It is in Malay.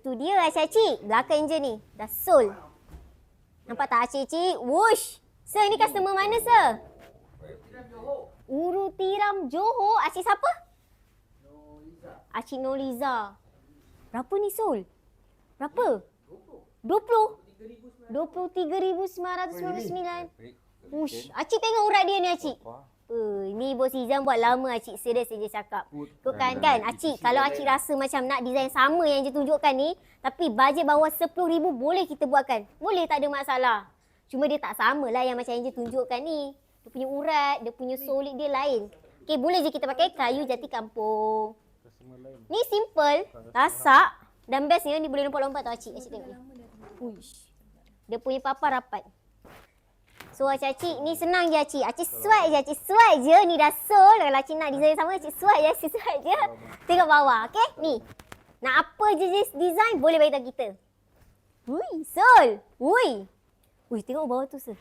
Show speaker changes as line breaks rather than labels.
Itu dia Acik. Belakang enjin ni. Dah sold. Nampak tak Acik? Wush. Sir, ni customer mana sir? Uru Tiram Johor. Acik siapa? Acik Noliza. Berapa ni sold? Berapa? 20? 23,999. Ush, Acik tengok urat dia ni Acik. Ni Bos Izam buat lama Acik. Serius je cakap. Kau kan Acik, kalau Acik rasa macam nak design sama yang je tunjukkan ni, tapi bajet bawah 10,000 boleh kita buatkan. Boleh, tak ada masalah. Cuma dia tak sama lah yang macam yang je tunjukkan ni. Dia punya urat, dia punya solid dia lain. Okay, boleh je kita pakai kayu jati kampung. Ni simple, tasak. Dan bestnya ni boleh lompat-lompat tau Acik. Acik tengok ni. Uish. Dia punya papan rapat. So Acik, ni senang je Acik. Acik swipe je, Acik swipe je. Ni dah sold. Kalau Acik nak design sama, Acik swipe je, Acik swipe je. Tengok bawah, okay? Ni. Nak apa je design, boleh bagi tahu kita. Ui, sold. Ui. Ui, tengok bawah tu sir.